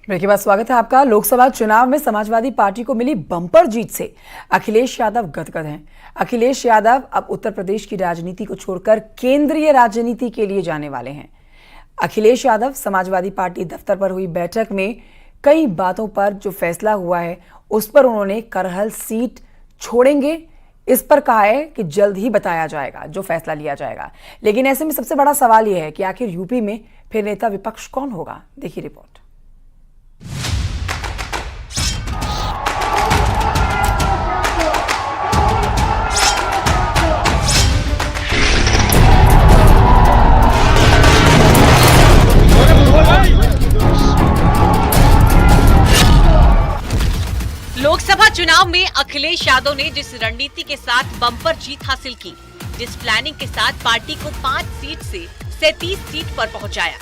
Break के बाद स्वागत है आपका। लोकसभा चुनाव में समाजवादी पार्टी को मिली बम्पर जीत से अखिलेश यादव गदगद हैं। अखिलेश यादव अब उत्तर प्रदेश की राजनीति को छोड़कर केंद्रीय राजनीति के लिए जाने वाले हैं। अखिलेश यादव समाजवादी पार्टी दफ्तर पर हुई बैठक में कई बातों पर जो फैसला हुआ है उस पर उन्होंने करहल सीट छोड़ेंगे इस पर कहा है कि जल्द ही बताया जाएगा जो फैसला लिया जाएगा। लेकिन ऐसे में सबसे बड़ा सवाल यह है कि आखिर यूपी में फिर नेता विपक्ष कौन होगा। देखिए रिपोर्ट। लोकसभा चुनाव में अखिलेश यादव ने जिस रणनीति के साथ बम्पर जीत हासिल की, जिस प्लानिंग के साथ पार्टी को 5 सीट से 37 सीट पर पहुंचाया,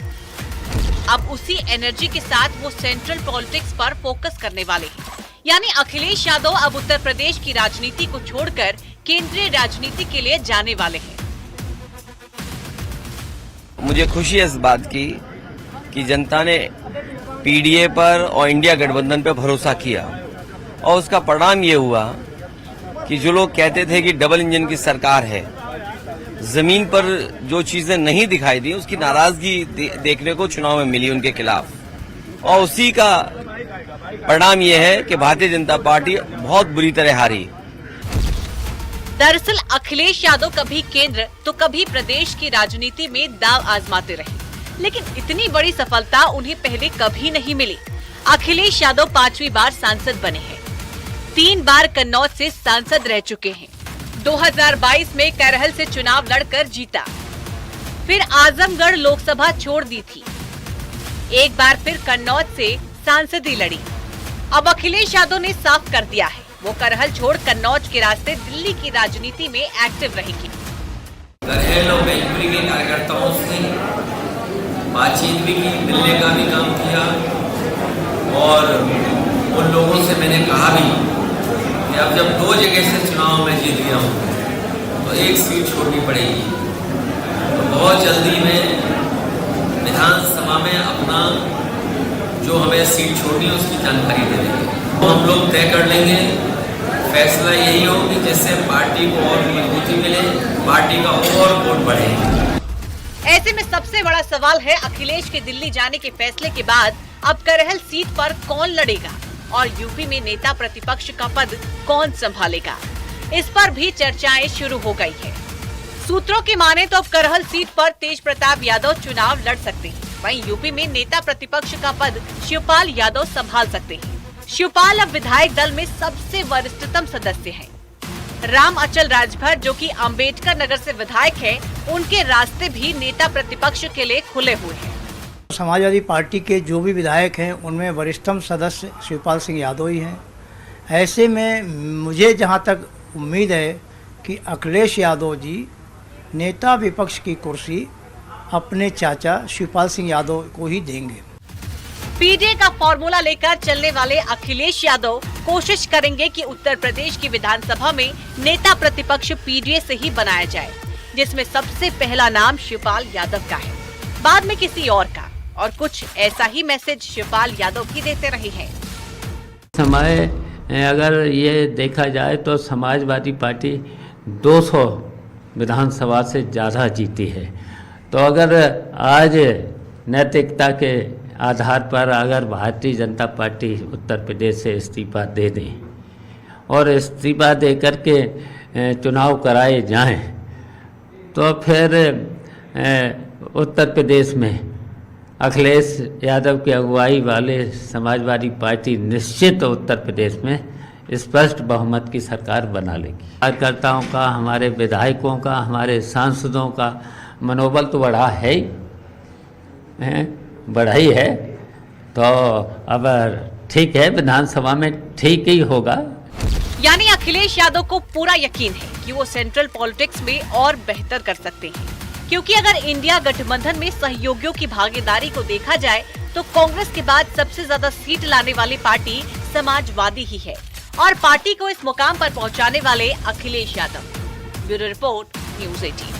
अब उसी एनर्जी के साथ वो सेंट्रल पॉलिटिक्स पर फोकस करने वाले हैं। यानी अखिलेश यादव अब उत्तर प्रदेश की राजनीति को छोड़कर केंद्रीय राजनीति के लिए जाने वाले हैं। मुझे खुशी है इस बात की कि जनता ने पीडीए पर और इंडिया गठबंधन पर भरोसा किया और उसका परिणाम ये हुआ कि जो लोग कहते थे कि डबल इंजन की सरकार है, जमीन पर जो चीजें नहीं दिखाई दी उसकी नाराजगी देखने को चुनाव में मिली उनके खिलाफ। और उसी का परिणाम ये है कि भारतीय जनता पार्टी बहुत बुरी तरह हारी। दरअसल अखिलेश यादव कभी केंद्र तो कभी प्रदेश की राजनीति में दांव आजमाते रहे, लेकिन इतनी बड़ी सफलता उन्हें पहले कभी नहीं मिली। अखिलेश यादव 5वीं बार सांसद बने हैं, 3 बार कन्नौज से सांसद रह चुके हैं। 2022 में करहल से चुनाव लड़कर जीता, फिर आजमगढ़ लोकसभा छोड़ दी थी, एक बार फिर कन्नौज से सांसदी लड़ी। अब अखिलेश यादव ने साफ कर दिया है वो करहल छोड़ कन्नौज के रास्ते दिल्ली की राजनीति में एक्टिव रहेंगे। करहल और मैनपुरी के कार्यकर्ताओं से बातचीत भी की, मिलने का भी काम किया और उन लोगों से मैंने कहा भी कि अब जब 2 जगह से चुनाव में जीत गया हूँ तो 1 सीट छोड़नी पड़ेगी। तो बहुत जल्दी में विधानसभा में अपना जो हमें सीट छोड़नी है उसकी जानकारी दे देंगे। तो हम लोग तय कर लेंगे, फैसला यही हो कि जिससे पार्टी को और मजबूती मिले, पार्टी का और वोट बढ़े। ऐसे में सबसे बड़ा सवाल है अखिलेश के दिल्ली जाने के फैसले के बाद अब करहल सीट पर कौन लड़ेगा और यूपी में नेता प्रतिपक्ष का पद कौन संभालेगा। इस पर भी चर्चाएं शुरू हो गई है। सूत्रों की माने तो अब करहल सीट पर तेज प्रताप यादव चुनाव लड़ सकते हैं, वहीं यूपी में नेता प्रतिपक्ष का पद शिवपाल यादव संभाल सकते हैं। शिवपाल अब विधायक दल में सबसे वरिष्ठतम सदस्य हैं। राम अचल राजभर जो कि अंबेडकर नगर से विधायक हैं, उनके रास्ते भी नेता प्रतिपक्ष के लिए खुले हुए हैं। समाजवादी पार्टी के जो भी विधायक हैं उनमें वरिष्ठतम सदस्य शिवपाल सिंह यादव ही हैं। ऐसे में मुझे जहां तक उम्मीद है कि अखिलेश यादव जी नेता विपक्ष की कुर्सी अपने चाचा शिवपाल सिंह यादव को ही देंगे। पीडीए का फॉर्मूला लेकर चलने वाले अखिलेश यादव कोशिश करेंगे कि उत्तर प्रदेश की विधानसभा में नेता प्रतिपक्ष पीडीए से ही बनाया जाए, जिसमें सबसे पहला नाम शिवपाल यादव का है, बाद में किसी और का। और कुछ ऐसा ही मैसेज शिवपाल यादव भी देते रहे हैं। समय अगर ये देखा जाए तो समाजवादी पार्टी 200 विधानसभा से ज़्यादा जीती है। तो अगर आज नैतिकता के आधार पर अगर भारतीय जनता पार्टी उत्तर प्रदेश से इस्तीफा दे दें और इस्तीफा दे करके चुनाव कराए जाएं, तो फिर उत्तर प्रदेश में अखिलेश यादव की अगुवाई वाले समाजवादी पार्टी निश्चित उत्तर प्रदेश में स्पष्ट बहुमत की सरकार बना लेगी। कार्यकर्ताओं का, हमारे विधायकों का, हमारे सांसदों का मनोबल तो बढ़ा है ही, बढ़ा ही है। तो अब ठीक है, विधानसभा में ठीक ही होगा। यानी अखिलेश यादव को पूरा यकीन है कि वो सेंट्रल पॉलिटिक्स में और बेहतर कर सकते हैं, क्योंकि अगर इंडिया गठबंधन में सहयोगियों की भागीदारी को देखा जाए तो कांग्रेस के बाद सबसे ज्यादा सीट लाने वाली पार्टी समाजवादी ही है और पार्टी को इस मुकाम पर पहुंचाने वाले Akhilesh Yadav. Bureau report, news 18।